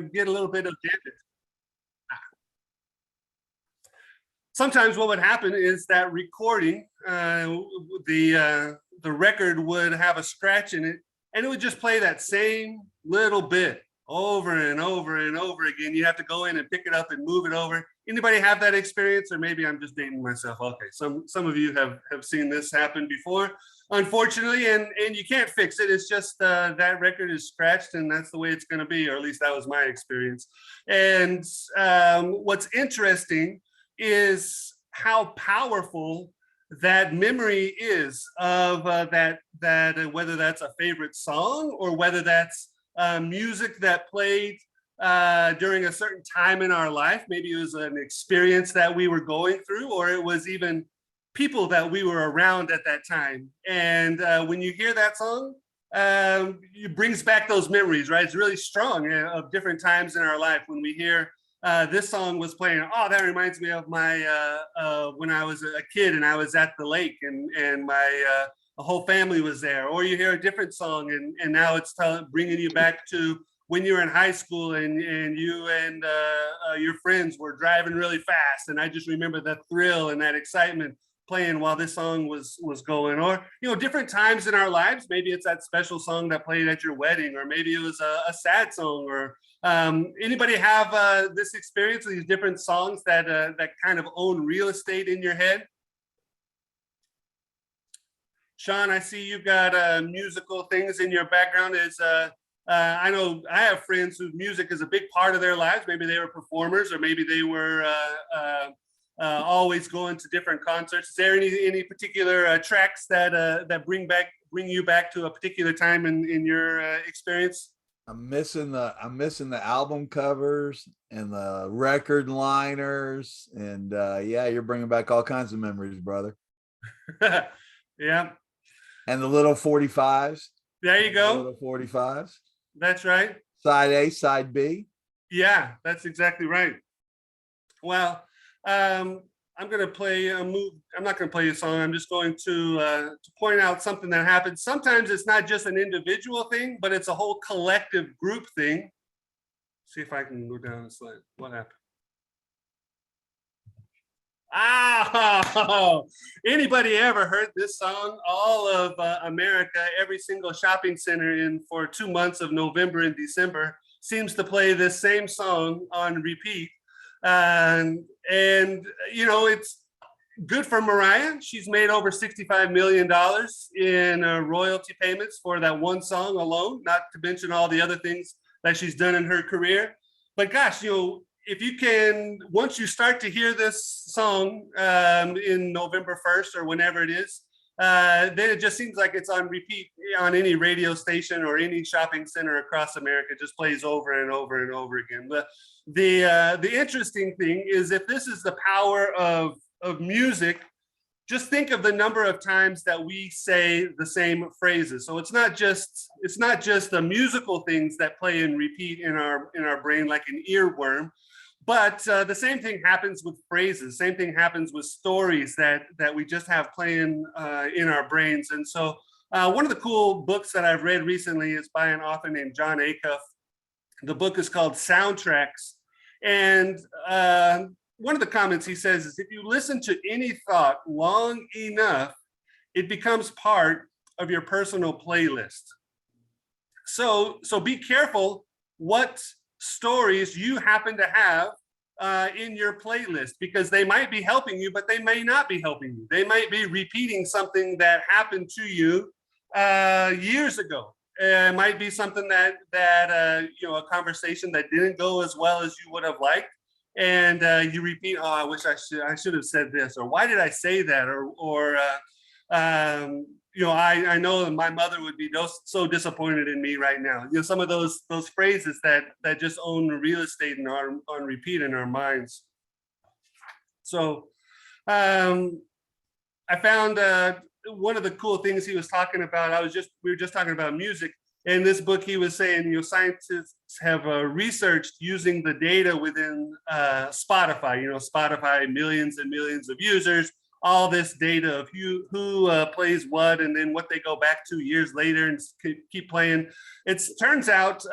get a little bit of damage. Sometimes what would happen is that recording, the record would have a scratch in it, and it would just play that same little bit over and over and over again. You have to go in and pick it up and move it over. Anybody have that experience? Or maybe I'm just dating myself. Okay, some of you have seen this happen before, unfortunately, and you can't fix it. It's just that record is scratched, and that's the way it's going to be, or at least that was my experience. And what's interesting is how powerful that memory is of that whether that's a favorite song or whether that's music that played during a certain time in our life. Maybe it was an experience that we were going through, or it was even people that we were around at that time. And when you hear that song, it brings back those memories, right? It's really strong of different times in our life. When we hear this song was playing, oh, that reminds me of my when I was a kid and I was at the lake and my whole family was there. Or you hear a different song and now it's bringing you back to when you were in high school and you and your friends were driving really fast. And I just remember that thrill and that excitement playing while this song was going. Or, you know, different times in our lives. Maybe it's that special song that played at your wedding, or maybe it was a sad song. Or anybody have this experience of these different songs that that kind of own real estate in your head? Sean, I see you've got musical things in your background. I know I have friends whose music is a big part of their lives. Maybe they were performers, or maybe they were always going to different concerts. Is there any particular tracks that bring you back to a particular time in your experience? I'm missing the album covers and the record liners, and yeah, you're bringing back all kinds of memories, brother. Yeah. And the little 45s. There you go. The little 45s. That's right. Side A, side B. Yeah, that's exactly right. Well, I'm going to play a move. I'm not going to play a song. I'm just going to point out something that happens. Sometimes it's not just an individual thing, but it's a whole collective group thing. See if I can go down the slide. What happened? Oh, anybody ever heard this song? All of America, every single shopping center for 2 months of November and December seems to play this same song on repeat. And you know, it's good for Mariah. She's made over $65 million in royalty payments for that one song alone, not to mention all the other things that she's done in her career. But gosh, you know, if you can, once you start to hear this song in November 1st or whenever it is, then it just seems like it's on repeat on any radio station or any shopping center across America. It just plays over and over and over again. But the interesting thing is, if this is the power of music, just think of the number of times that we say the same phrases. So it's not just the musical things that play and repeat in our brain like an earworm, but the same thing happens with phrases. Same thing happens with stories that we just have playing in our brains. And so one of the cool books that I've read recently is by an author named John Acuff. The book is called Soundtracks. And one of the comments he says is, if you listen to any thought long enough, it becomes part of your personal playlist. So be careful what stories you happen to have in your playlist, because they might be helping you, but they may not be helping you. They might be repeating something that happened to you years ago. It might be something that you know, a conversation that didn't go as well as you would have liked, and you repeat, oh, I wish I should have said this, or why did I say that, or you know, I know my mother would be so disappointed in me right now. You know, some of those phrases that just own real estate and are on repeat in our minds. So I found one of the cool things he was talking about. We were just talking about music. In this book, he was saying, you know, scientists have researched using the data within Spotify. You know, Spotify, millions and millions of users, all this data of who plays what, and then what they go back to years later and keep playing. It turns out,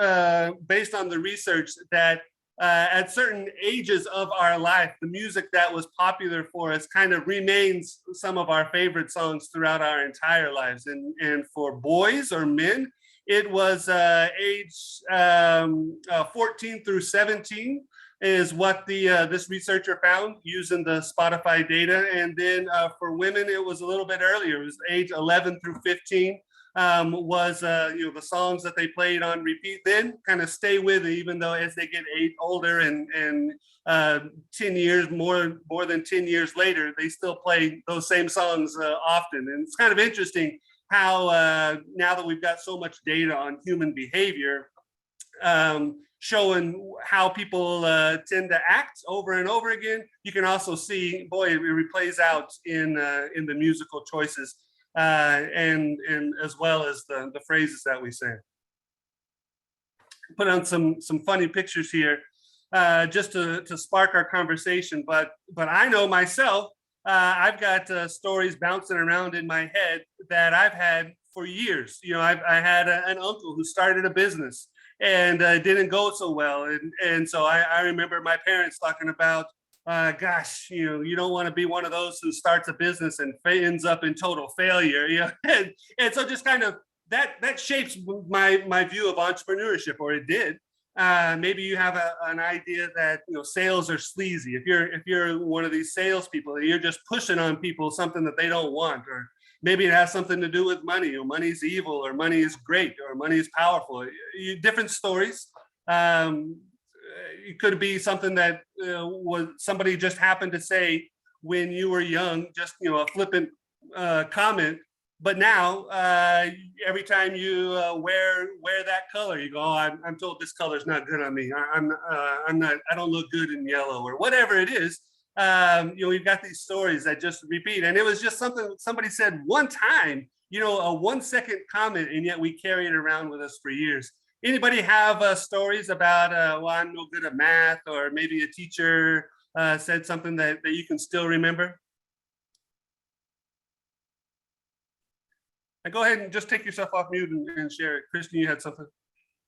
based on the research, that at certain ages of our life, the music that was popular for us kind of remains some of our favorite songs throughout our entire lives. And for boys or men, it was age 14 through 17 is what this researcher found using the Spotify data. And then for women, it was a little bit earlier. It was age 11 through 15 was the songs that they played on repeat. Then kind of stay with it, even though as they get older and 10 years more than 10 years later, they still play those same songs often. And it's kind of interesting how now that we've got so much data on human behavior, showing how people tend to act over and over again, you can also see, boy, it plays out in the musical choices and as well as the phrases that we say. Put on some funny pictures here just to spark our conversation. But I know myself, I've got stories bouncing around in my head that I've had for years. I had an uncle who started a business and didn't go so well. And so I remember my parents talking about, gosh, you don't want to be one of those who starts a business and ends up in total failure. And so just kind of that shapes my view of entrepreneurship, or it did. Maybe you have an idea that sales are sleazy. If you're one of these salespeople, you're just pushing on people something that they don't want, or maybe it has something to do with money. Money's evil, or money is great, or money is powerful. Different stories. It could be something that was somebody just happened to say when you were young, just a flippant comment. But now, every time you wear that color, you go, "Oh, I'm told this color is not good on me. I don't look good in yellow," or whatever it is. We've got these stories that just repeat, and it was just something somebody said one time. A 1 second comment, and yet we carry it around with us for years. Anybody have stories about, well, I'm no good at math, or maybe a teacher said something that you can still remember? And go ahead and just take yourself off mute and share it. Kristen, you had something?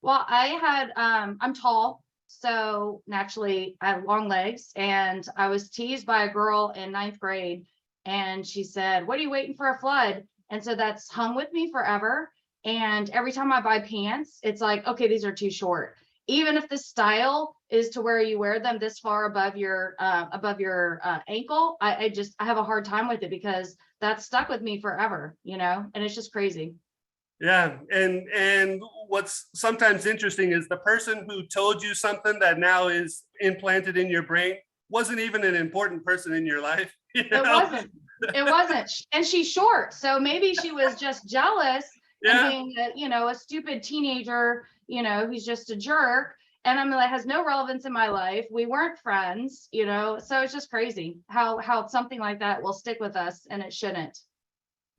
Well, I had, I'm tall, so naturally I have long legs, and I was teased by a girl in 9th grade, and she said, "What are you waiting for, a flood?" And so that's hung with me forever. And every time I buy pants, it's like, okay, these are too short. Even if the style is to where you wear them this far above your ankle, I have a hard time with it, because that's stuck with me forever, and it's just crazy. Yeah, and what's sometimes interesting is the person who told you something that now is implanted in your brain wasn't even an important person in your life. It wasn't, and she's short, so maybe she was just jealous. Yeah. And being a stupid teenager, who's just a jerk. And I mean, that has no relevance in my life. We weren't friends, so it's just crazy how something like that will stick with us, and it shouldn't.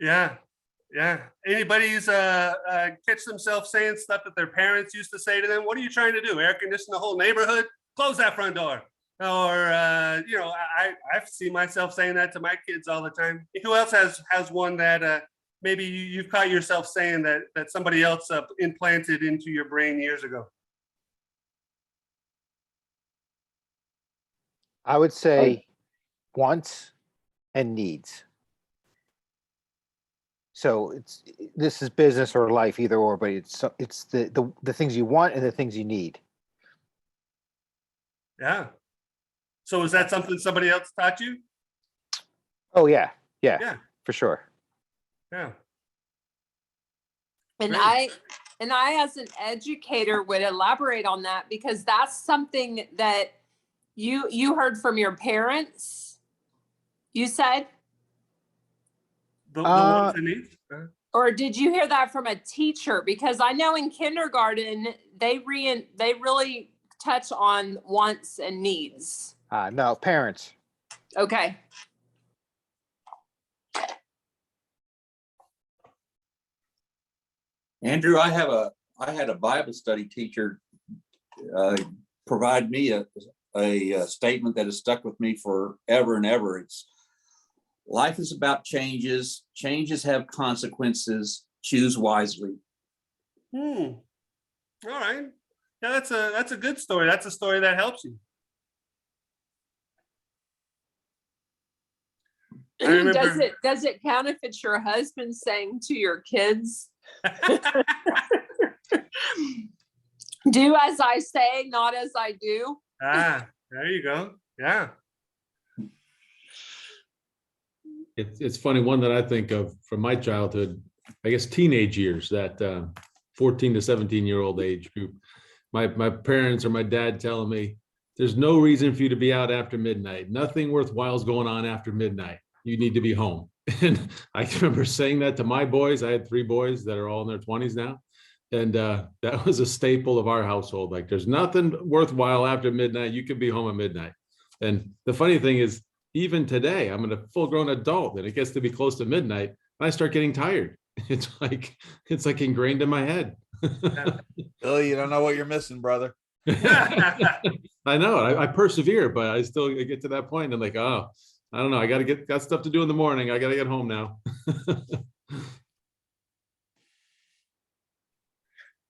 Yeah. Anybody's catch themselves saying stuff that their parents used to say to them? "What are you trying to do? Air condition the whole neighborhood? Close that front door." Or I've seen myself saying that to my kids all the time. Who else has one that maybe you've caught yourself saying that somebody else implanted into your brain years ago? I would say wants and needs. So this is business or life, either or, but it's the things you want and the things you need. Yeah. So is that something somebody else taught you? Oh yeah, Yeah. for sure. Yeah. And Great. I as an educator would elaborate on that, because that's something that you heard from your parents, you said? The wants and needs? Or did you hear that from a teacher? Because I know in kindergarten, they really touch on wants and needs. No, parents. Okay. Andrew, I had a Bible study teacher provide me a statement that has stuck with me forever and ever. It's Life is about changes. Changes have consequences. Choose wisely. All right. Yeah, that's a good story. That's a story that helps you. I remember. Does it count if it's your husband saying to your kids, do as I say, not as I do? There you go. Yeah. It's funny, one that I think of from my childhood, I guess teenage years, that 14 to 17-year-old age group. My parents or my dad telling me, there's no reason for you to be out after midnight. Nothing worthwhile is going on after midnight. You need to be home. And I remember saying that to my boys. I had 3 boys that are all in their 20s now. And that was a staple of our household. Like, there's nothing worthwhile after midnight. You can be home at midnight. And the funny thing is, even today, I'm a full-grown adult, and it gets to be close to midnight, and I start getting tired. It's like ingrained in my head. Billy, you don't know what you're missing, brother. I know. I persevere, but I still get to that point, and I'm like, oh, I don't know. I got stuff to do in the morning. I got to get home now.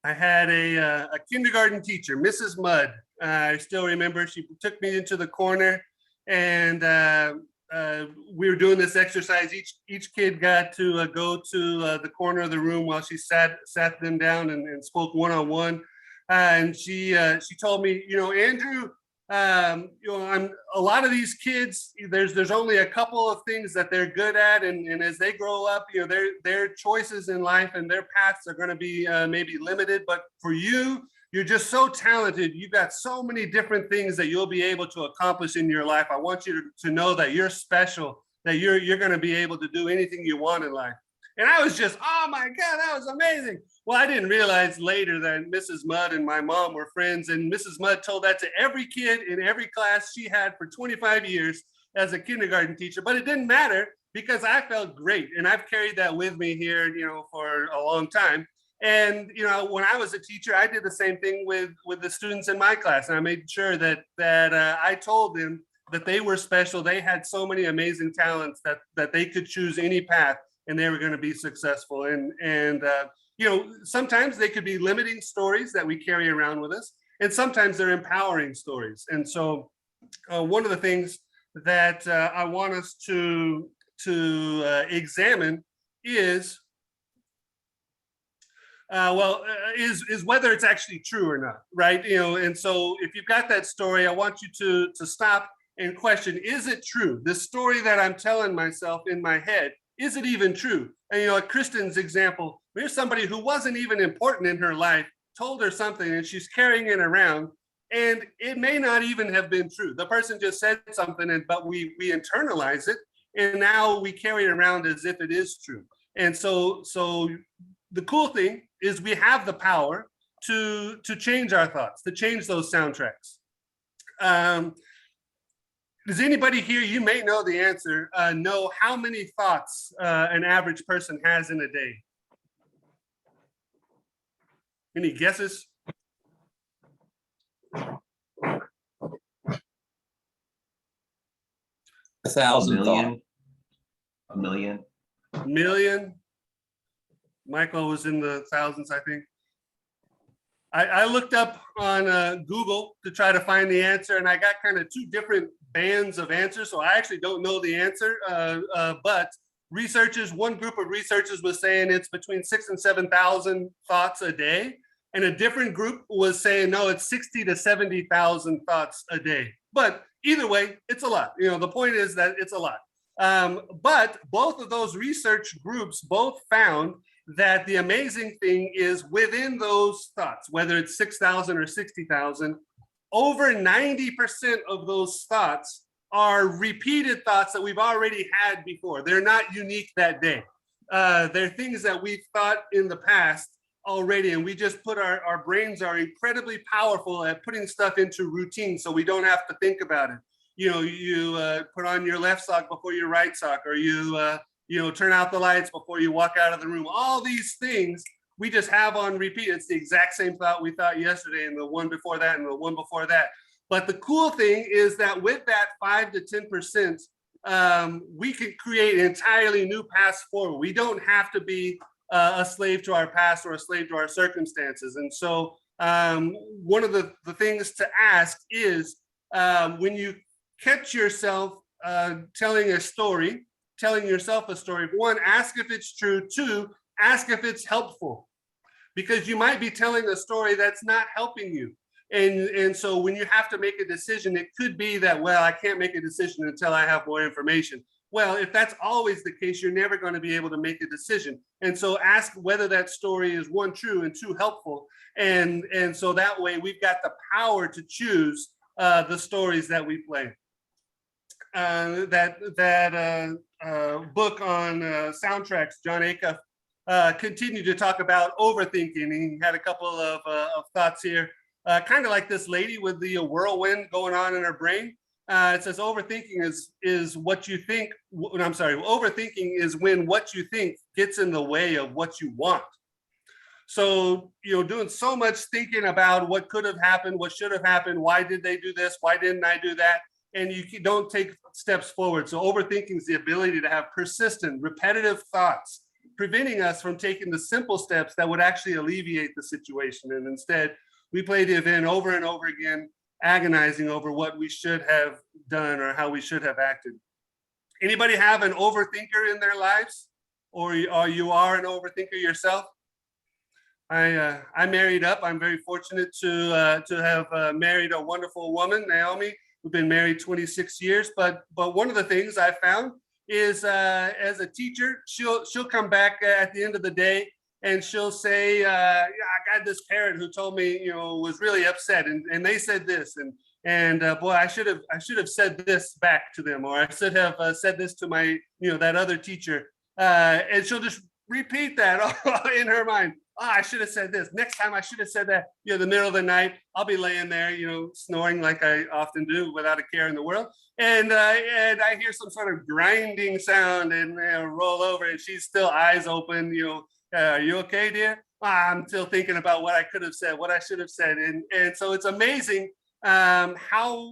I had a kindergarten teacher, Mrs. Mudd. I still remember, she took me into the corner, and we were doing this exercise. Each kid got to go to the corner of the room while she sat them down and spoke one-on-one. And she told me, Andrew, I'm a lot of these kids, there's only a couple of things that they're good at, and as they grow up, their choices in life and their paths are going to be maybe limited. But for you, you're just so talented. You've got so many different things that you'll be able to accomplish in your life. I want you to know that you're special, that you're going to be able to do anything you want in life. And I was just, oh my God, that was amazing. Well, I didn't realize later that Mrs. Mudd and my mom were friends, and Mrs. Mudd told that to every kid in every class she had for 25 years as a kindergarten teacher. But it didn't matter, because I felt great, and I've carried that with me here, for a long time. And when I was a teacher, I did the same thing with the students in my class, and I made sure that I told them that they were special. They had so many amazing talents that they could choose any path, and they were going to be successful. And sometimes they could be limiting stories that we carry around with us, and sometimes they're empowering stories. And so one of the things that I want us to examine is is whether it's actually true or not, right? And so if you've got that story, I want you to stop and question, is it true? This story that I'm telling myself in my head, is it even true? And like Kristen's example, here's somebody who wasn't even important in her life, told her something, and she's carrying it around, and it may not even have been true. The person just said something, but we internalize it, and now we carry it around as if it is true. And so the cool thing is we have the power to change our thoughts, to change those soundtracks. Does anybody here, you may know the answer, know how many thoughts an average person has in a day? Any guesses? A thousand thoughts. A million. Million? Michael was in the thousands, I think. I looked up on Google to try to find the answer, and I got kind of 2 different bands of answers, so I actually don't know the answer. But one group of researchers was saying it's between 6,000 and 7,000 thoughts a day, and a different group was saying no, it's 60,000 to 70,000 thoughts a day. But either way, it's a lot. The point is that it's a lot. But both of those research groups both found that the amazing thing is within those thoughts, whether it's 6,000 or 60,000, over 90% of those thoughts are repeated thoughts that we've already had before. They're not unique that day. They're things that we've thought in the past already, and we just put our brains are incredibly powerful at putting stuff into routine, so we don't have to think about it. You put on your left sock before your right sock, or you turn out the lights before you walk out of the room. All these things we just have on repeat. It's the exact same thought we thought yesterday, and the one before that, and the one before that. But the cool thing is that with that 5 to 10% we can create entirely new paths forward. We don't have to be a slave to our past or a slave to our circumstances. And so one of the things to ask is when you catch yourself telling yourself a story, one, ask if it's true. Two, ask if it's helpful, because you might be telling a story that's not helping you. And so when you have to make a decision, it could be that, well, I can't make a decision until I have more information. Well, if that's always the case, you're never going to be able to make a decision. And so ask whether that story is, one, true, and two, helpful. And so that way we've got the power to choose the stories that we play. That book on soundtracks, John Acuff, continued to talk about overthinking. He had a couple of thoughts here, kind of like this lady with the whirlwind going on in her brain. It says overthinking is what you think. I'm sorry, overthinking is when what you think gets in the way of what you want. So, doing so much thinking about what could have happened, what should have happened, why did they do this, why didn't I do that? And you don't take steps forward. So overthinking is the ability to have persistent, repetitive thoughts, preventing us from taking the simple steps that would actually alleviate the situation. And instead, we play the event over and over again, agonizing over what we should have done or how we should have acted. Anybody have an overthinker in their lives? Or you are an overthinker yourself? I married up. I'm very fortunate to have married a wonderful woman, Naomi. We've been married 26 years, but one of the things I found is as a teacher, she'll come back at the end of the day and she'll say, I got this parent who told me, was really upset, and they said this, and boy, I should have said this back to them, or I should have said this to my, that other teacher, and she'll just repeat that in her mind. Oh, I should have said this. Next time I should have said that. The middle of the night, I'll be laying there, snoring like I often do without a care in the world. And I hear some sort of grinding sound and roll over, and she's still eyes open. Are you okay, dear? I'm still thinking about what I could have said, what I should have said. And so it's amazing how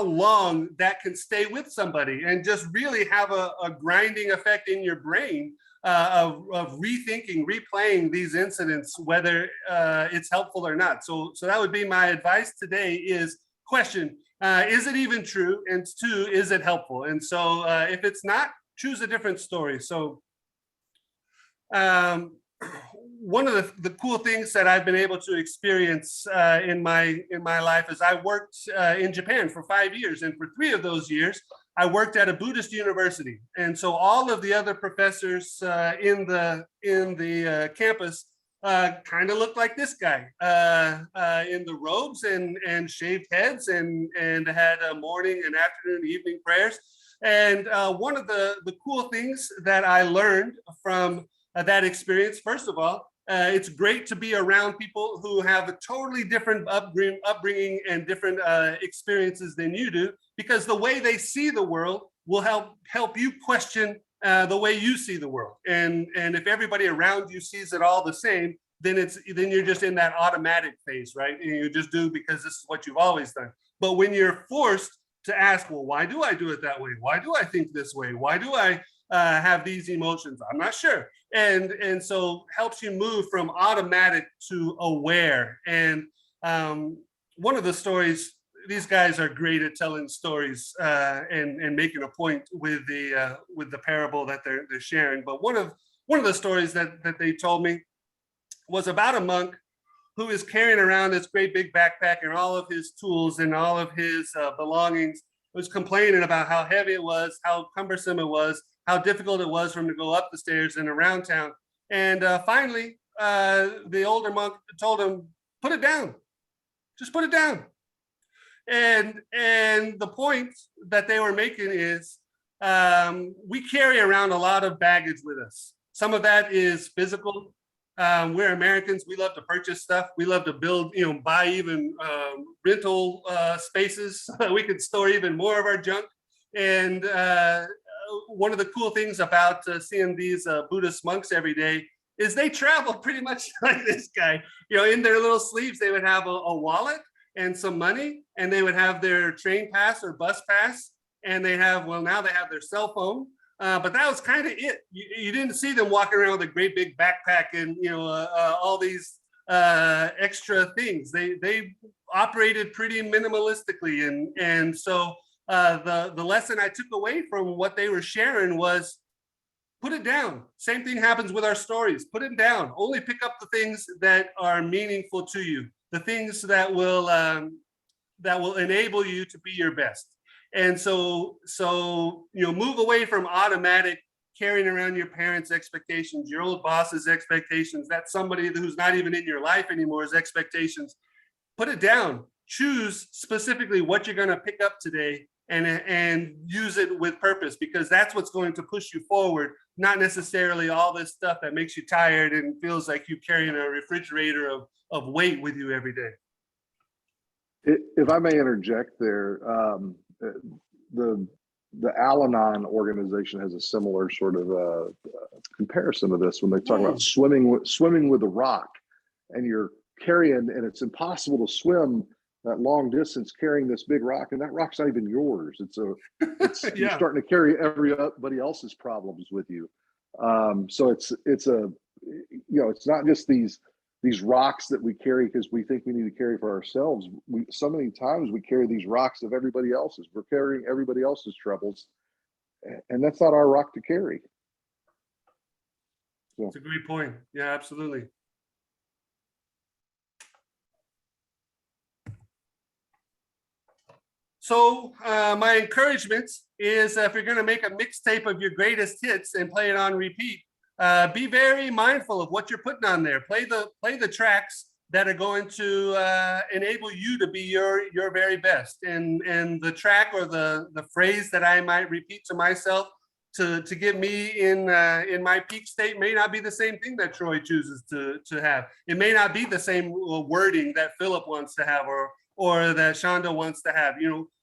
long that can stay with somebody and just really have a grinding effect in your brain. Of rethinking, replaying these incidents, whether it's helpful or not. So that would be my advice today is question, is it even true? And two, is it helpful? And so if it's not, choose a different story. So one of the cool things that I've been able to experience in my life is I worked in Japan for 5 years. And for 3 of those years, I worked at a Buddhist university, and so all of the other professors in the campus kind of looked like this guy in the robes and shaved heads and had morning and afternoon, evening prayers. And one of the cool things that I learned from that experience, first of all, it's great to be around people who have a totally different upbringing and different experiences than you do, because the way they see the world will help you question the way you see the world. And if everybody around you sees it all the same, then you're just in that automatic phase, right? And you just do because this is what you've always done. But when you're forced to ask, well, why do I do it that way? Why do I think this way? Why do I have these emotions? I'm not sure. And so helps you move from automatic to aware. And one of the stories, these guys are great at telling stories and making a point with the parable that they're sharing. But one of the stories that they told me was about a monk who is carrying around this great big backpack and all of his tools and all of his belongings, was complaining about how heavy it was, how cumbersome it was, how difficult it was for him to go up the stairs and around town. And finally, the older monk told him, put it down, just put it down. And the point that they were making is we carry around a lot of baggage with us. Some of that is physical. We're Americans. We love to purchase stuff. We love to build, buy even rental spaces so that we can store even more of our junk. And one of the cool things about seeing these Buddhist monks every day is they travel pretty much like this guy. In their little sleeves, they would have a wallet and some money, and they would have their train pass or bus pass. and they have, well, now they have their cell phone. But that was kind of it. You didn't see them walking around with a great big backpack and, all these extra things. They operated pretty minimalistically. And so the lesson I took away from what they were sharing was put it down. Same thing happens with our stories. Put it down. Only pick up the things that are meaningful to you, the things that will enable you to be your best. And so move away from automatic carrying around your parents' expectations, your old boss's expectations, that's somebody who's not even in your life anymore, expectations. Put it down. Choose specifically what you're going to pick up today and use it with purpose, because that's what's going to push you forward, not necessarily all this stuff that makes you tired and feels like you're carrying a refrigerator of weight with you every day. If I may interject there, the Al-Anon organization has a similar sort of comparison to this when they talk about swimming with a rock, and you're carrying, and it's impossible to swim that long distance carrying this big rock, and that rock's not even yours. It's Yeah. You're starting to carry everybody else's problems with you. So it's not just these rocks that we carry because we think we need to carry for ourselves. So many times we carry these rocks of everybody else's. We're carrying everybody else's troubles, and that's not our rock to carry. So. That's a great point. Yeah, absolutely. So my encouragement is if you're going to make a mixtape of your greatest hits and play it on repeat, be very mindful of what you're putting on there. Play the tracks that are going to enable you to be your very best. And the track or the phrase that I might repeat to myself to get me in my peak state may not be the same thing that Troy chooses to have. It may not be the same wording that Philip wants to have or that Shonda wants to have.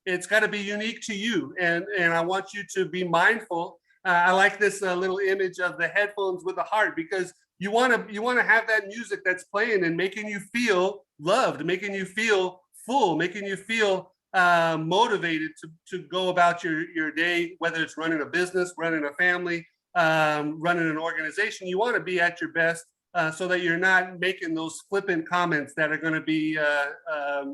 It's got to be unique to you. And I want you to be mindful. I like this little image of the headphones with the heart, because you want to have that music that's playing and making you feel loved, making you feel full, making you feel motivated to go about your day, whether it's running a business, running a family, running an organization. You want to be at your best so that you're not making those flippant comments that are going to be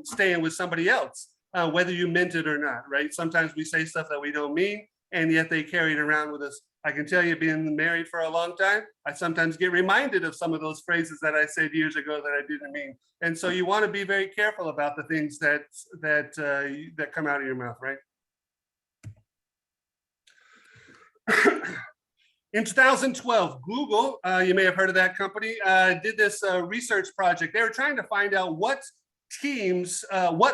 staying with somebody else, whether you meant it or not, right? Sometimes we say stuff that we don't mean, and yet they carry it around with us. I can tell you, being married for a long time, I sometimes get reminded of some of those phrases that I said years ago that I didn't mean. And so you want to be very careful about the things that come out of your mouth, right? In 2012, Google, you may have heard of that company, did this research project. They were trying to find out what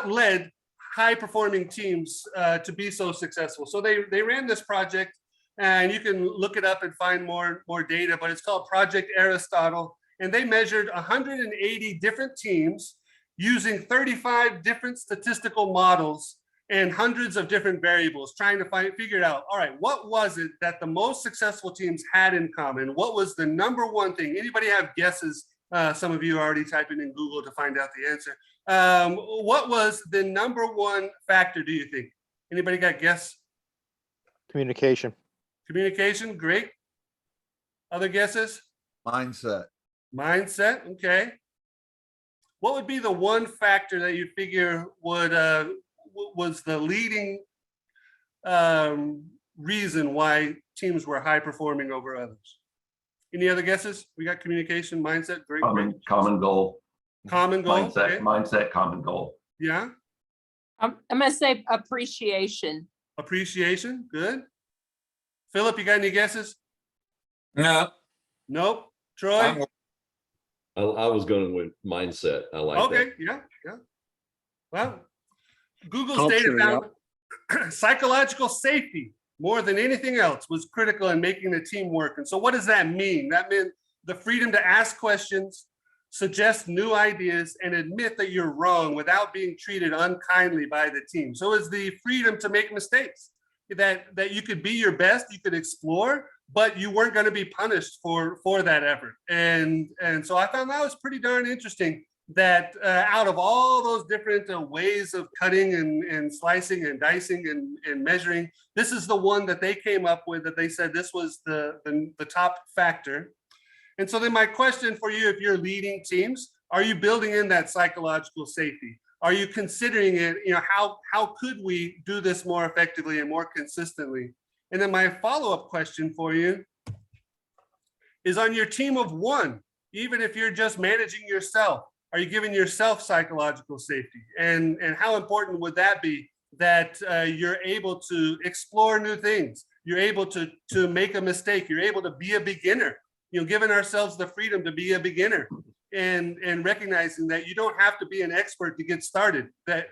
led high-performing teams to be so successful. So they ran this project, and you can look it up and find more data, but it's called Project Aristotle. And they measured 180 different teams using 35 different statistical models and hundreds of different variables, trying to figure it out. All right, what was it that the most successful teams had in common? What was the number one thing? Anybody have guesses? Some of you are already typing in Google to find out the answer. What was the number one factor, do you think? Anybody got guess? Communication. Communication, great. Other guesses? Mindset. Mindset, okay. What would be the one factor that you figure was the leading reason why teams were high performing over others? Any other guesses? We got communication, mindset, great. Common goal. Common goal. Mindset, Okay. mindset, common goal. Yeah. I'm gonna say appreciation. Appreciation, good. Philip, you got any guesses? No. Nope. Troy? I was going with mindset. I like that. Okay, yeah. Well, Google's data found psychological safety, more than anything else, was critical in making the team work. And so what does that mean? That meant the freedom to ask questions, suggest new ideas, and admit that you're wrong without being treated unkindly by the team. So it's the freedom to make mistakes, that you could be your best, you could explore, but you weren't going to be punished for that effort. And so I found that was pretty darn interesting. that out of all those different ways of cutting and slicing and dicing and measuring, this is the one that they came up with, that they said this was the top factor. And so then my question for you, if you're leading teams, are you building in that psychological safety? Are you considering it, how could we do this more effectively and more consistently? And then my follow-up question for you is, on your team of one, even if you're just managing yourself, are you giving yourself psychological safety? And how important would that be, that you're able to explore new things? You're able to make a mistake. You're able to be a beginner, giving ourselves the freedom to be a beginner, and recognizing that you don't have to be an expert to get started, that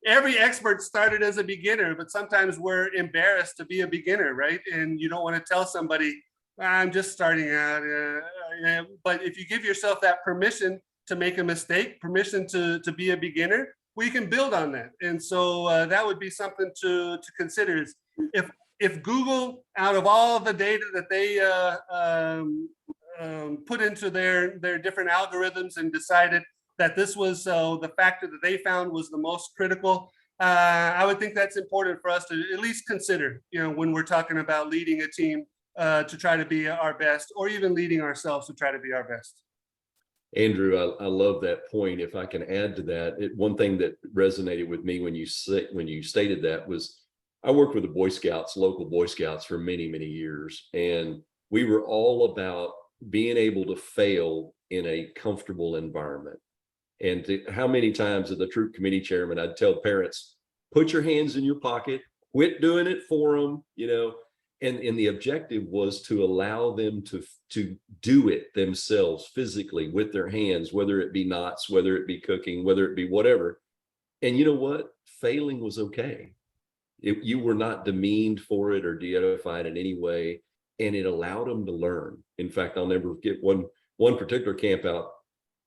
every expert started as a beginner, but sometimes we're embarrassed to be a beginner, right? And you don't want to tell somebody, I'm just starting out. But if you give yourself that permission to make a mistake, permission to be a beginner, we can build on that. And so that would be something to consider, is if Google, out of all the data that they put into their different algorithms and decided that this was the factor that they found was the most critical, I would think that's important for us to at least consider, when we're talking about leading a team to try to be our best, or even leading ourselves to try to be our best. Andrew, I love that point. If I can add to that, one thing that resonated with me when you stated that was, I worked with the Boy Scouts, local Boy Scouts, for many, many years. And we were all about being able to fail in a comfortable environment. And how many times as the troop committee chairman, I'd tell parents, put your hands in your pocket, quit doing it for them, and the objective was to allow them to do it themselves physically with their hands, whether it be knots, whether it be cooking, whether it be whatever. And you know what? Failing was okay. You were not demeaned for it or de-edified in any way, and it allowed them to learn. In fact, I'll never forget one particular camp out,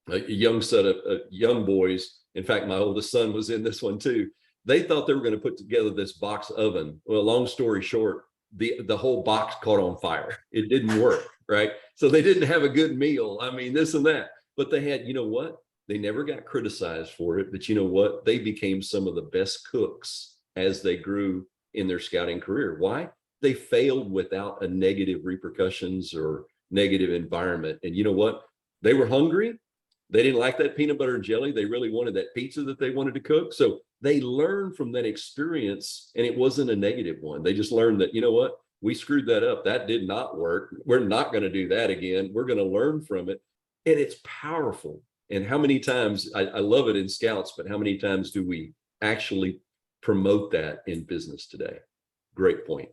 a young set of young boys. In fact, my oldest son was in this one too. They thought they were going to put together this box oven. Well, long story short, the whole box caught on fire. It didn't work, right? So they didn't have a good meal. I mean, this and that. But they had, what? They never got criticized for it. But you know what? They became some of the best cooks as they grew in their scouting career. Why? They failed without a negative repercussions or negative environment. And you know what? They were hungry. They didn't like that peanut butter and jelly. They really wanted that pizza that they wanted to cook. So they learned from that experience, and it wasn't a negative one. They just learned that, we screwed that up. That did not work. We're not going to do that again. We're going to learn from it. And it's powerful. And how many times, I love it in Scouts, but how many times do we actually promote that in business today? Great point.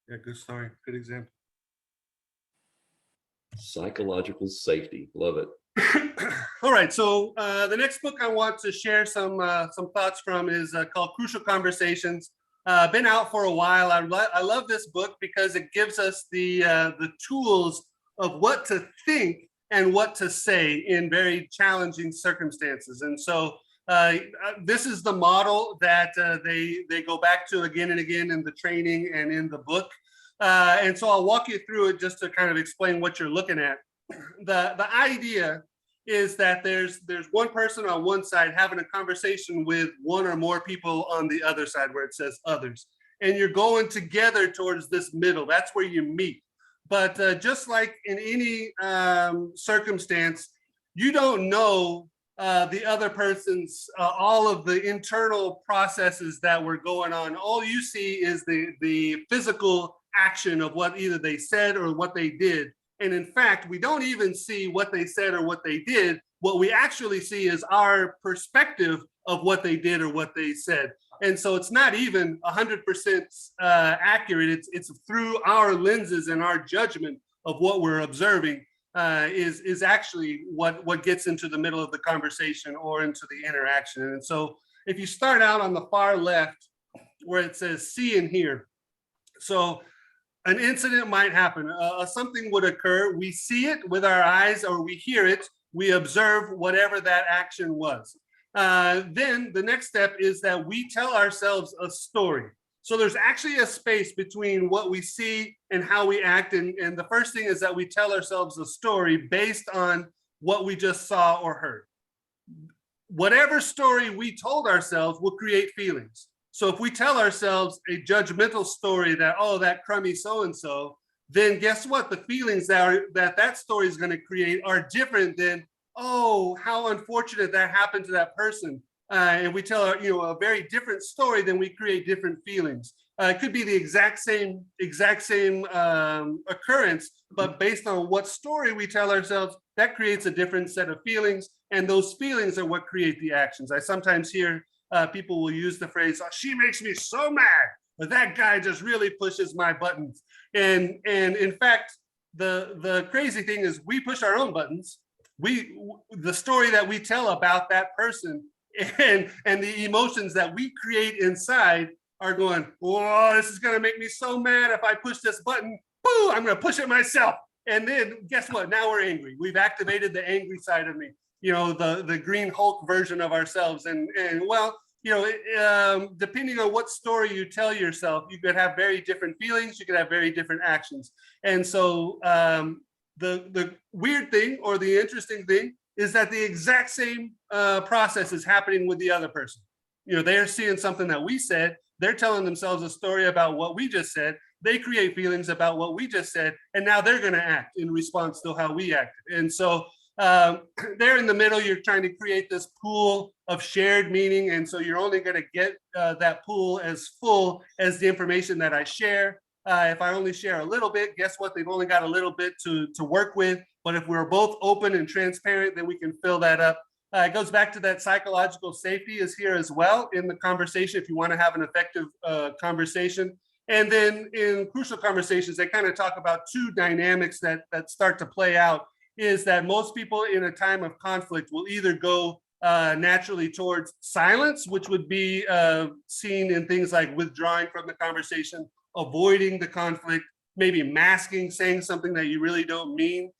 Yeah, good story. Good example. Psychological safety. Love it. All right. So the next book I want to share some thoughts from is called Crucial Conversations. Been out for a while. I love this book because it gives us the tools of what to think and what to say in very challenging circumstances. And so this is the model that they go back to again and again in the training and in the book. And so I'll walk you through it just to kind of explain what you're looking at. The idea is that there's one person on one side having a conversation with one or more people on the other side where it says others. And you're going together towards this middle. That's where you meet. But just like in any circumstance, you don't know the other person's, all of the internal processes that were going on. All you see is the physical action of what either they said or what they did. And in fact, we don't even see what they said or what they did. What we actually see is our perspective of what they did or what they said. And so it's not even 100% accurate. It's through our lenses and our judgment of what we're observing is actually what gets into the middle of the conversation or into the interaction. And so if you start out on the far left where it says see and hear. So an incident might happen, something would occur, we see it with our eyes or we hear it, we observe whatever that action was. Then the next step is that we tell ourselves a story. So there's actually a space between what we see and how we act. And the first thing is that we tell ourselves a story based on what we just saw or heard. Whatever story we told ourselves will create feelings. So if we tell ourselves a judgmental story that, oh, that crummy so-and-so, then guess what? The feelings that story is going to create are different than, oh, how unfortunate that happened to that person. And we tell a very different story, then we create different feelings. It could be the exact same occurrence, but based on what story we tell ourselves, that creates a different set of feelings, and those feelings are what create the actions. I sometimes hear people will use the phrase, oh, "She makes me so mad," but that guy just really pushes my buttons. And in fact, the crazy thing is we push our own buttons. The story that we tell about that person and the emotions that we create inside are going, "Whoa, this is going to make me so mad. If I push this button, boo, I'm going to push it myself." And then guess what? Now we're angry. We've activated the angry side of me, the Green Hulk version of ourselves. And well, depending on what story you tell yourself, you could have very different feelings. You could have very different actions. And so the weird thing or the interesting thing is that the exact same process is happening with the other person. They're seeing something that we said. They're telling themselves a story about what we just said. They create feelings about what we just said, and now they're going to act in response to how we acted. And so there in the middle, you're trying to create this pool of shared meaning, and so you're only going to get that pool as full as the information that I share. If I only share a little bit, guess what? They've only got a little bit to work with. But if we're both open and transparent, then we can fill that up. It goes back to that psychological safety is here as well in the conversation if you want to have an effective conversation. And then in crucial conversations, they kind of talk about two dynamics that start to play out, is that most people in a time of conflict will either go naturally towards silence, which would be seen in things like withdrawing from the conversation, avoiding the conflict, maybe masking, saying something that you really don't mean.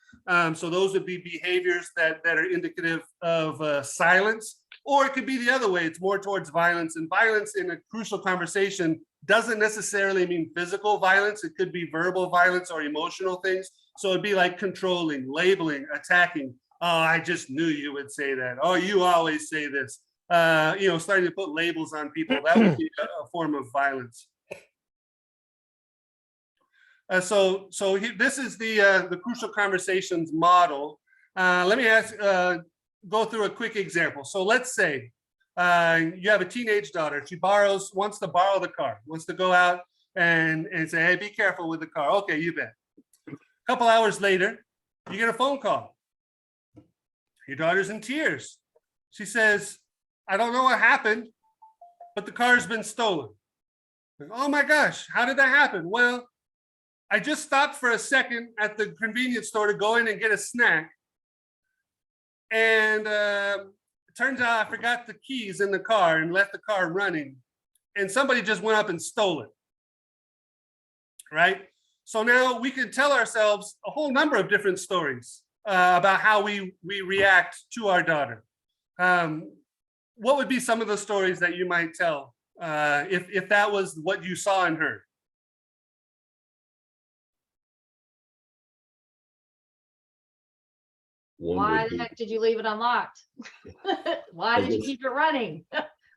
So those would be behaviors that are indicative of silence. Or it could be the other way. It's more towards violence. And violence in a crucial conversation doesn't necessarily mean physical violence. It could be verbal violence or emotional things. So it'd be like controlling, labeling, attacking. Oh, I just knew you would say that. Oh, you always say this. Starting to put labels on people. That would be a form of violence. So this is the crucial conversations model. Let me go through a quick example. So let's say you have a teenage daughter. She wants to borrow the car, wants to go out and say, hey, be careful with the car. Okay, you bet. A couple hours later, you get a phone call. Your daughter's in tears. She says, I don't know what happened, but the car's been stolen. Oh my gosh, how did that happen? Well, I just stopped for a second at the convenience store to go in and get a snack. And it turns out I forgot the keys in the car and left the car running. And somebody just went up and stole it. Right? So now we can tell ourselves a whole number of different stories about how we react to our daughter. What would be some of the stories that you might tell if that was what you saw and heard? Why the heck did you leave it unlocked? Why did you keep it running?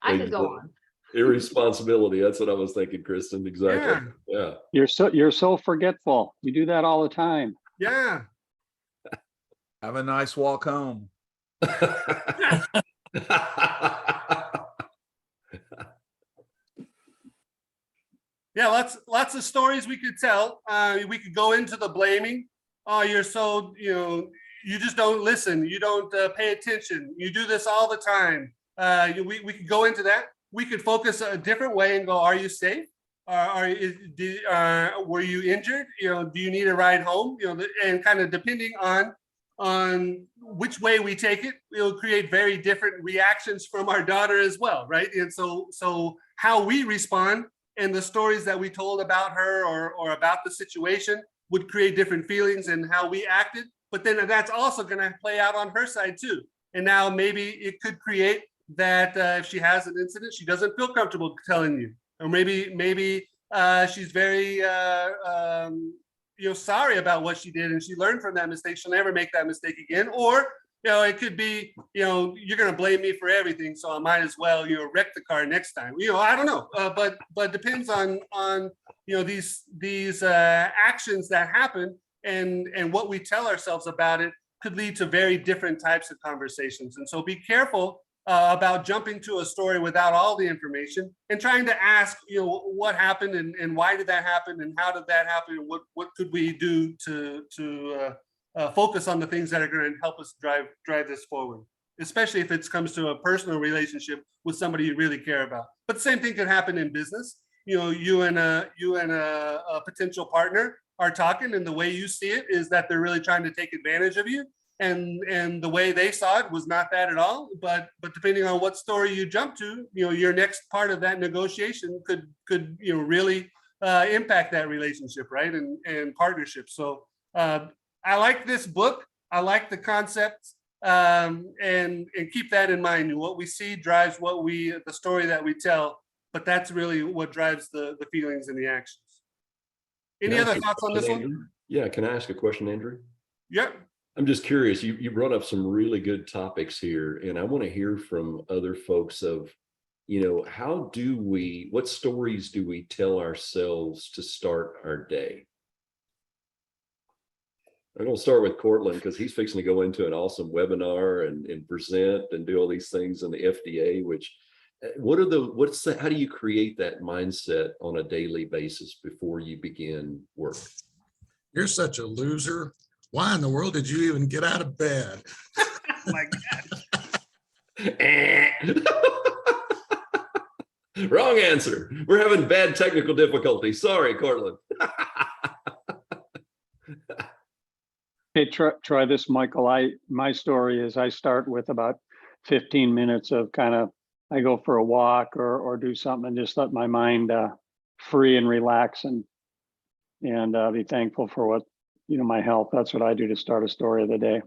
I could go on. Irresponsibility. That's what I was thinking, Kristen. Exactly. Yeah. You're so forgetful. You do that all the time. Yeah. Have a nice walk home. Yeah, lots of stories we could tell. We could go into the blaming. Oh, you're so, you just don't listen. You don't pay attention. You do this all the time. We could go into that. We could focus a different way and go, are you safe? Were you injured? Do you need a ride home? And kind of depending on which way we take it, it'll create very different reactions from our daughter as well, right? And so how we respond and the stories that we told about her or about the situation would create different feelings and how we acted. But then that's also going to play out on her side too. And now maybe it could create that if she has an incident, she doesn't feel comfortable telling you. or maybe she's very sorry about what she did and she learned from that mistake. She'll never make that mistake again. Or it could be, you're going to blame me for everything, so I might as well, wreck the car next time. I don't know, but depends on these actions that happen, and what we tell ourselves about it could lead to very different types of conversations. And so be careful about jumping to a story without all the information, and trying to ask, what happened, and why did that happen, and how did that happen, and what could we do to focus on the things that are going to help us drive this forward, especially if it comes to a personal relationship with somebody you really care about. But the same thing could happen in business. You and a potential partner are talking, and the way you see it is that they're really trying to take advantage of you, and the way they saw it was not that at all. But depending on what story you jump to, your next part of that negotiation could really impact that relationship, right, and partnership. So I like this book. I like the concept, and keep that in mind. What we see drives the story that we tell, but that's really what drives the feelings and the actions. Any other thoughts on this one? Yeah, can I ask a question, Andrew? Yep. I'm just curious. You brought up some really good topics here, and I want to hear from other folks of, what stories do we tell ourselves to start our day? I'm going to start with Cortland, because he's fixing to go into an awesome webinar and present and do all these things in the FDA, which how do you create that mindset on a daily basis before you begin work? You're such a loser. Why in the world did you even get out of bed? Oh my God. Wrong answer. We're having bad technical difficulty. Sorry, Cortland. Hey, try this, Michael. My story is I start with about 15 minutes of I go for a walk or do something and just let my mind free and relax and be thankful for what, my health. That's what I do to start a story of the day.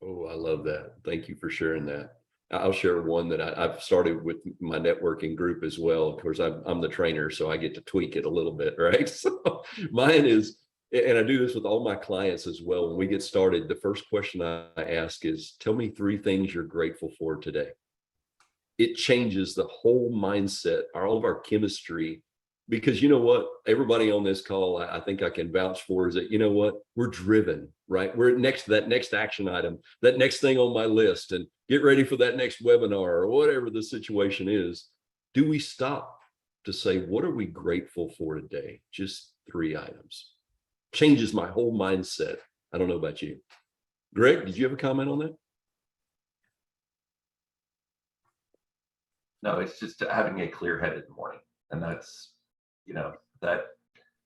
Oh, I love that. Thank you for sharing that. I'll share one that I've started with my networking group as well. Of course, I'm the trainer, so I get to tweak it a little bit, right? So mine is, and I do this with all my clients as well. When we get started, the first question I ask is, tell me 3 things you're grateful for today. It changes the whole mindset, all of our chemistry, because you know what, everybody on this call, I think I can vouch for, is that, we're driven, right? We're next to that next action item, that next thing on my list, and get ready for that next webinar or whatever the situation is. Do we stop to say, what are we grateful for today? Just 3 items. Changes my whole mindset. I don't know about you. Greg, did you have a comment on that? No, it's just having a clear-headed morning. And that's, that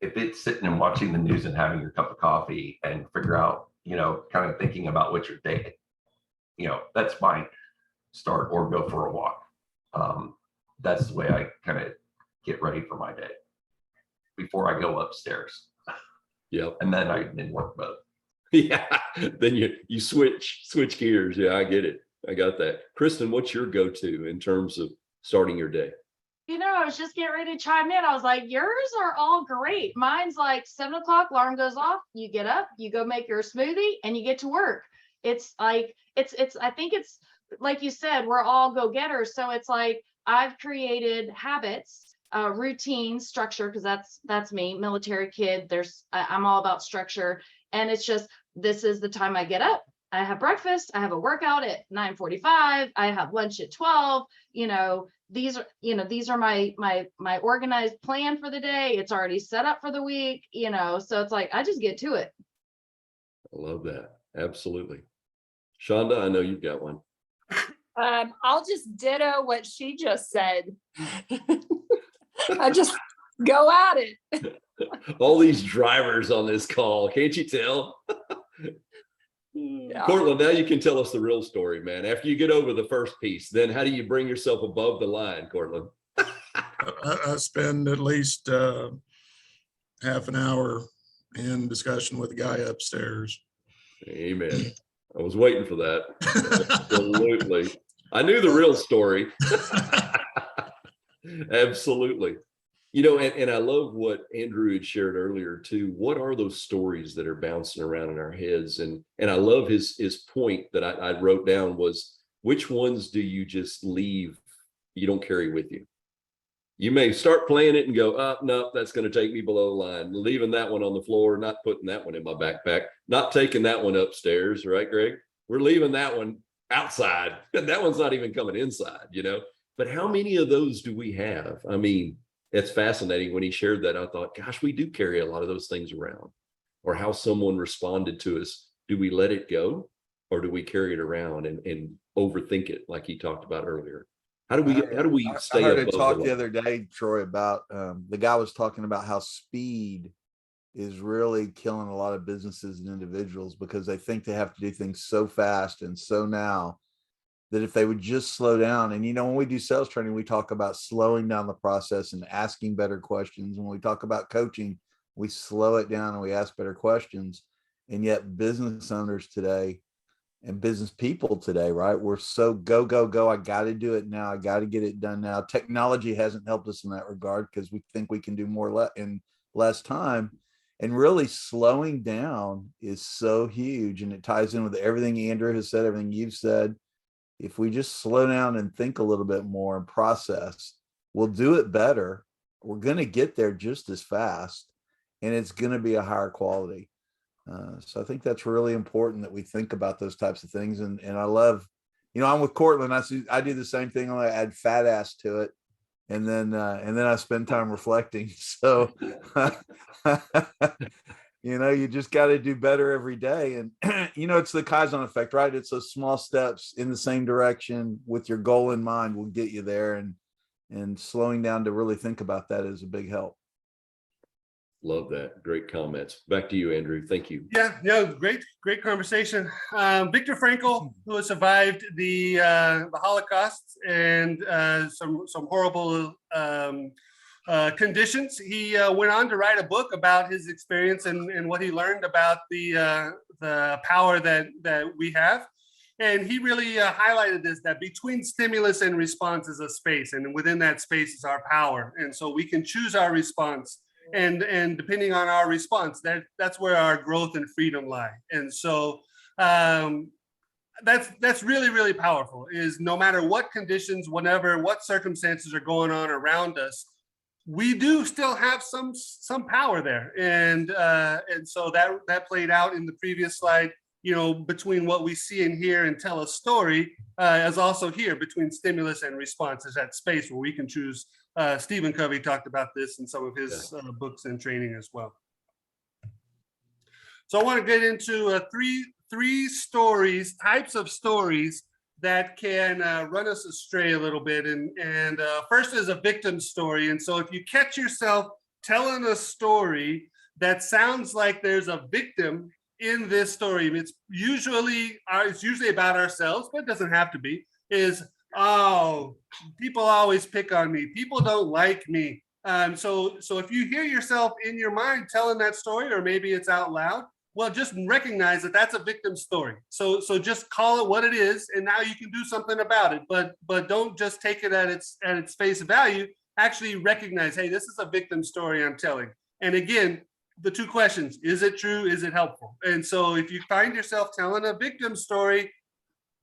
if it's sitting and watching the news and having your cup of coffee and figure out, kind of thinking about what your day, that's my start, or go for a walk. That's the way I kind of get ready for my day before I go upstairs. Yep. And then I'm in work mode. Yeah. Then you switch gears. Yeah, I get it. I got that. Kristen, what's your go-to in terms of starting your day? I was just getting ready to chime in. I was like, yours are all great. Mine's like 7 o'clock, alarm goes off. You get up, you go make your smoothie, and you get to work. It's like, I think it's like you said, we're all go-getters. So it's like, I've created habits, routines, structure, because that's me, military kid. I'm all about structure. And it's just, this is the time I get up. I have breakfast. I have a workout at 9:45. I have lunch at 12. These are my organized plan for the day. It's already set up for the week. So it's like I just get to it. I love that. Absolutely. Shonda, I know you've got one. I'll just ditto what she just said. I just go at it. All these drivers on this call, can't you tell? Yeah. Cortland, now you can tell us the real story, man. After you get over the first piece, then how do you bring yourself above the line, Cortland? I spend at least half an hour in discussion with the guy upstairs. Amen. I was waiting for that. Absolutely. I knew the real story. Absolutely. You know, and I love what Andrew had shared earlier too. What are those stories that are bouncing around in our heads? And I love his point that I wrote down was, which ones do you just leave, you don't carry with you? You may start playing it and go, oh, no, that's going to take me below the line. Leaving that one on the floor, not putting that one in my backpack, not taking that one upstairs, right, Greg? We're leaving that one outside. That one's not even coming inside, you know? But how many of those do we have? I mean, it's fascinating. When he shared that, I thought, gosh, we do carry a lot of those things around. Or how someone responded to us. Do we let it go? Or do we carry it around and overthink it like he talked about earlier? How do we I stay heard a above talk the the line? other day, Troy, about the guy was talking about how speed is really killing a lot of businesses and individuals because they think they have to do things so fast and so now that if they would just slow down. And, you know, when we do sales training, we talk about slowing down the process and asking better questions. When we talk about coaching, we slow it down and we ask better questions. And yet business owners today and business people today, right? We're so go, go, go. I got to do it now. I got to get it done now. Technology hasn't helped us in that regard because we think we can do more in less time. And really slowing down is so huge. And it ties in with everything Andrew has said, everything you've said. If we just slow down and think a little bit more and process, we'll do it better. We're going to get there just as fast, and it's going to be a higher quality. So I think that's really important that we think about those types of things. And I love, you know, I'm with Cortland. I do the same thing. I add fat ass to it. And then I spend time reflecting. So, you know, you just got to do better every day. And, you know, it's the Kaizen effect, right? It's those small steps in the same direction with your goal in mind will get you there. And slowing down to really think about that is a big help. Love that. Great comments. Back to you, Andrew. Thank you. Yeah, great conversation. Viktor Frankl, who has survived the Holocaust and some horrible conditions, he went on to write a book about his experience and what he learned about the power that we have. And he really highlighted this, that between stimulus and response is a space, and within that space is our power. And so we can choose our response. And depending on our response, that's where our growth and freedom lie. And so that's really, really powerful, is no matter what conditions, what circumstances are going on around us, we do still have some power there. And so that played out in the previous slide, you know, between what we see and hear and tell a story, as also here between stimulus and response is that space where we can choose. Stephen Covey talked about this in some of his books and training as well. So I want to get into three types of stories that can run us astray a little bit. And first is a victim story. And so if you catch yourself telling a story that sounds like there's a victim in this story, it's usually about ourselves, but it doesn't have to be, oh, people always pick on me. People don't like me. So if you hear yourself in your mind telling that story, or maybe it's out loud, well, just recognize that that's a victim story. So just call it what it is, and now you can do something about it. But don't just take it at its face value. Actually recognize, hey, this is a victim story I'm telling. And again, the two questions: is it true? Is it helpful? And so if you find yourself telling a victim story,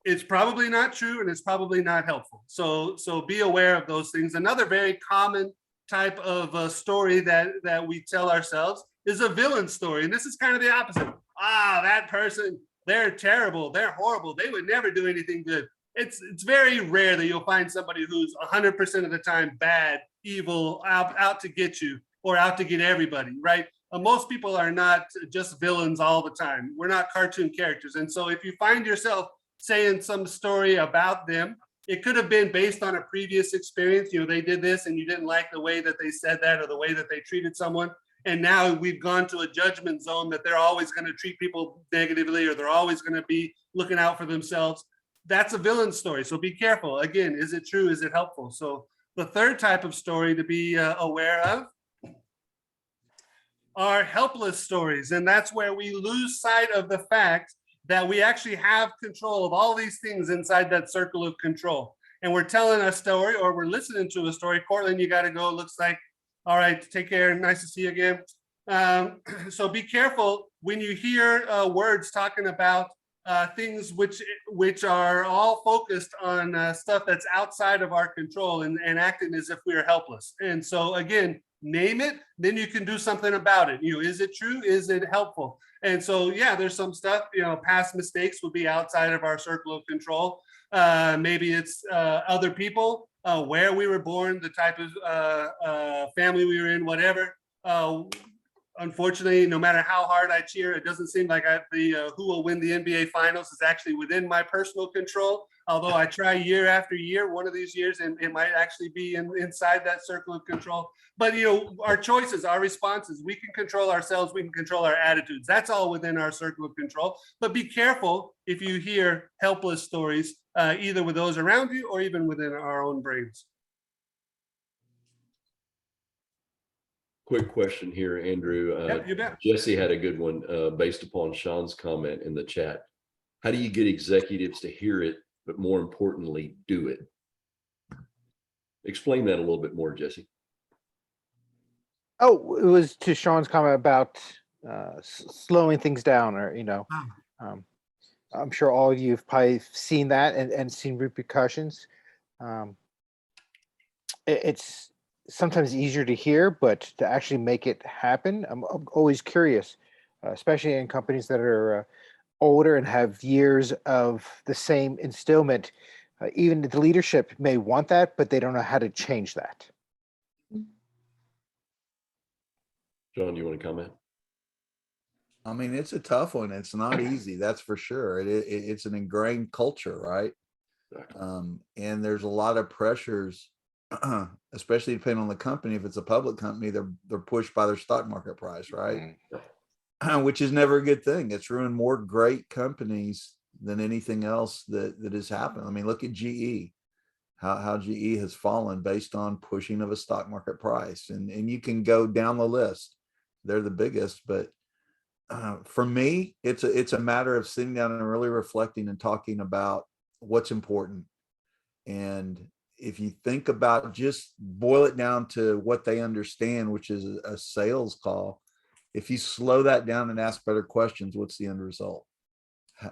it's probably not true and it's probably not helpful. So be aware of those things. Another very common type of story that we tell ourselves is a villain story. And this is kind of the opposite. That person, they're terrible, they're horrible, they would never do anything good. It's very rare that you'll find somebody who's 100% of the time bad, evil, out to get you or out to get everybody, right? Most people are not just villains all the time. We're not cartoon characters. And so if you find yourself saying some story about them, it could have been based on a previous experience. You know, they did this and you didn't like the way that they said that or the way that they treated someone. And now we've gone to a judgment zone that they're always going to treat people negatively or they're always going to be looking out for themselves. That's a villain story. So be careful. Again, is it true? Is it helpful? So the third type of story to be aware of are helpless stories. And that's where we lose sight of the fact that we actually have control of all these things inside that circle of control. and we're telling a story or we're listening to a story. Cortland, you got to go. Looks like, all right, take care. Nice to see you again. So be careful when you hear words talking about things which are all focused on stuff that's outside of our control and acting as if we are helpless. And so again, name it, then you can do something about it. Is it true? Is it helpful? And so, yeah, there's some stuff, past mistakes would be outside of our circle of control. Maybe it's other people, where we were born, the type of family we were in, whatever. Unfortunately, no matter how hard I cheer, it doesn't seem like who will win the NBA Finals is actually within my personal control. Although I try year after year, one of these years, and it might actually be inside that circle of control. But our choices, our responses, we can control ourselves. We can control our attitudes. That's all within our circle of control. But be careful if you hear helpless stories, either with those around you or even within our own brains. Quick question here, Andrew. Yep, you bet. Jesse had a good one based upon Sean's comment in the chat. How do you get executives to hear it, but more importantly, do it? Explain that a little bit more, Jesse. Oh, it was to Sean's comment about slowing things down, or I'm sure all of you have probably seen that and seen repercussions. It's sometimes easier to hear, but to actually make it happen, I'm always curious, especially in companies that are older and have years of the same instillment. Even the leadership may want that, but they don't know how to change that. John, do you want to comment? I mean, it's a tough one. It's not easy, that's for sure. It's an ingrained culture, right? And there's a lot of pressures, especially depending on the company. If it's a public company, they're pushed by their stock market price, right? Which is never a good thing. It's ruined more great companies than anything else that has happened. I mean, look at GE, how GE has fallen based on pushing of a stock market price, and you can go down the list. They're the biggest, but for me, it's a matter of sitting down and really reflecting and talking about what's important. And if you think about, just boil it down to what they understand, which is a sales call. If you slow that down and ask better questions, what's the end result?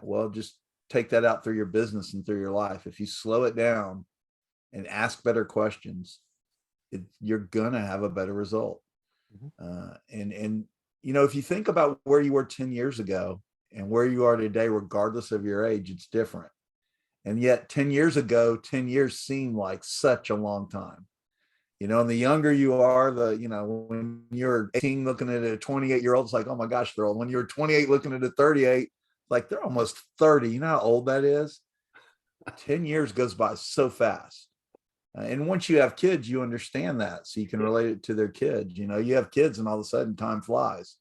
Well, just take that out through your business and through your life. If you slow it down and ask better questions, you're gonna have a better result. And if you think about where you were 10 years ago and where you are today, regardless of your age, it's different. And yet 10 years ago, 10 years seemed like such a long time. And the younger you are, when you're 18 looking at a 28-year-old, it's like, oh my gosh, they're old. When you're 28 looking at a 38, like they're almost 30. You know how old that is? 10 years goes by so fast. And once you have kids, you understand that. So you can relate it to their kids. You have kids and all of a sudden time flies.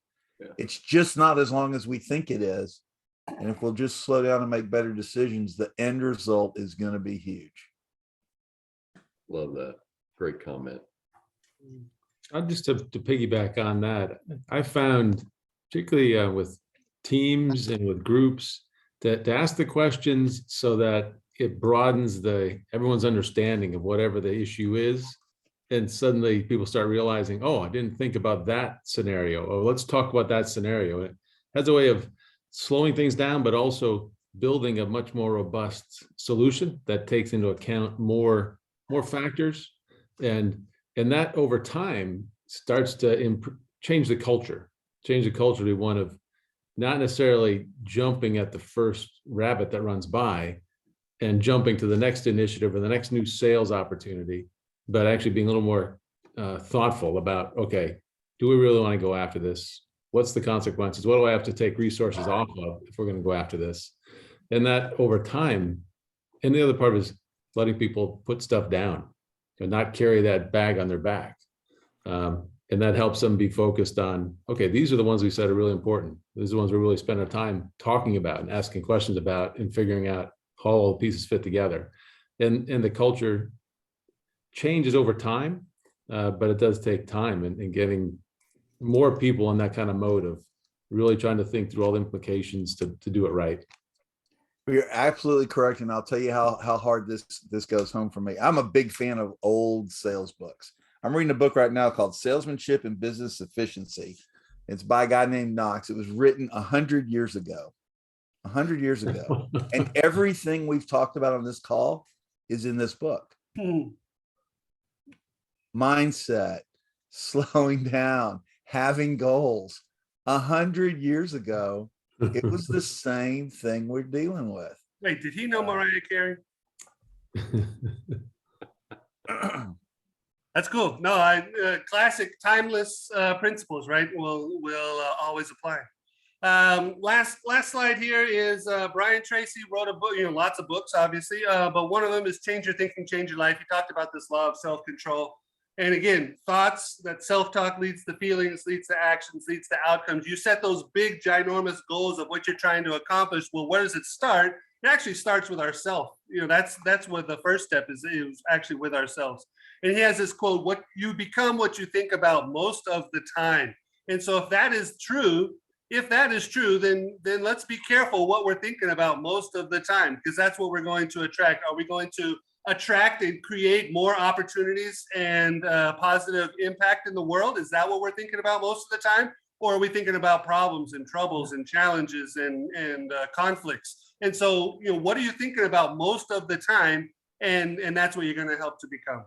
It's just not as long as we think it is. And if we'll just slow down and make better decisions, the end result is going to be huge. Love that. Great comment. Just to piggyback on that, I found, particularly with teams and with groups, to ask the questions so that it broadens everyone's understanding of whatever the issue is. And suddenly people start realizing, oh, I didn't think about that scenario. Oh, let's talk about that scenario. It has a way of slowing things down, but also building a much more robust solution that takes into account more factors. And that over time starts to change the culture to be one of not necessarily jumping at the first rabbit that runs by and jumping to the next initiative or the next new sales opportunity, but actually being a little more thoughtful about, okay, do we really want to go after this? What's the consequences? What do I have to take resources off of if we're going to go after this? And that over time, and the other part is letting people put stuff down and not carry that bag on their back. And that helps them be focused on, okay, these are the ones we said are really important. These are the ones we really spend our time talking about and asking questions about and figuring out how all the pieces fit together. And the culture changes over time, but it does take time and getting more people in that kind of mode of really trying to think through all the implications to do it right. You're absolutely correct, and I'll tell you how hard this goes home for me. I'm a big fan of old sales books. I'm reading a book right now called Salesmanship and Business Efficiency. It's by a guy named Knox. It was written 100 years ago. 100 years ago. And everything we've talked about on this call is in this book. Mindset, slowing down, having goals. 100 years ago, it was the same thing we're dealing with. Wait, did he know Mariah Carey? That's cool. No, classic, timeless principles, right? Will always apply. Last slide here is Brian Tracy wrote a book. Lots of books, obviously, but one of them is Change Your Thinking, Change Your Life. He talked about this law of self-control. And again, thoughts, that self-talk leads to feelings, leads to actions, leads to outcomes. You set those big, ginormous goals of what you're trying to accomplish. Well, where does it start? It actually starts with ourselves. That's what the first step is actually with ourselves. And he has this quote, "What you become what you think about most of the time." And so if that is true, then let's be careful what we're thinking about most of the time, because that's what we're going to attract. Are we going to attract and create more opportunities and positive impact in the world? Is that what we're thinking about most of the time? Or are we thinking about problems and troubles and challenges and conflicts? And so, what are you thinking about most of the time? And that's what you're going to help to become.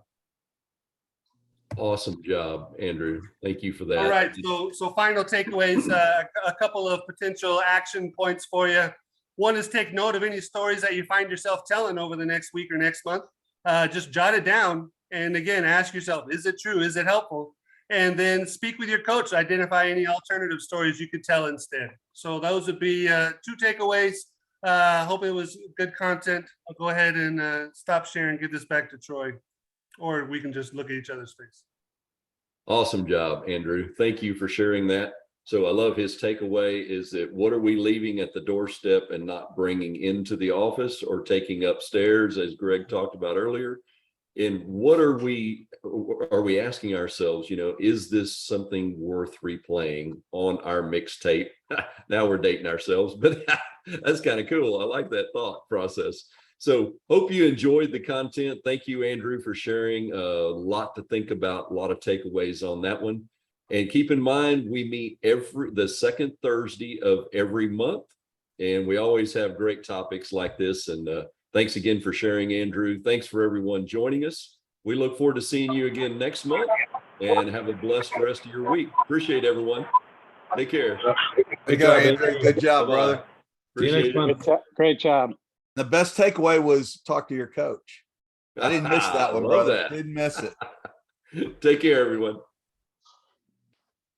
Awesome job, Andrew. Thank you for that. All right. So final takeaways, a couple of potential action points for you. One is take note of any stories that you find yourself telling over the next week or next month. Just jot it down. And again, ask yourself, is it true? Is it helpful? And then speak with your coach to identify any alternative stories you could tell instead. So those would be 2 takeaways. Hope it was good content. I'll go ahead and stop sharing, give this back to Troy, or we can just look at each other's face. Awesome job, Andrew. Thank you for sharing that. So I love his takeaway is that what are we leaving at the doorstep and not bringing into the office or taking upstairs, as Greg talked about earlier? And what are we asking ourselves, is this something worth replaying on our mixtape? Now we're dating ourselves, but that's kind of cool. I like that thought process. So hope you enjoyed the content. Thank you, Andrew, for sharing. A lot to think about, a lot of takeaways on that one. And keep in mind, we meet the second Thursday of every month, and we always have great topics like this. And thanks again for sharing, Andrew. Thanks for everyone joining us. We look forward to seeing you again next month, and have a blessed rest of your week. Appreciate everyone. Take care. Good job, Andrew. Good job, brother. Appreciate it. Great job. The best takeaway was talk to your coach. I didn't miss that one, Love brother. that. Didn't miss it. Take care, everyone.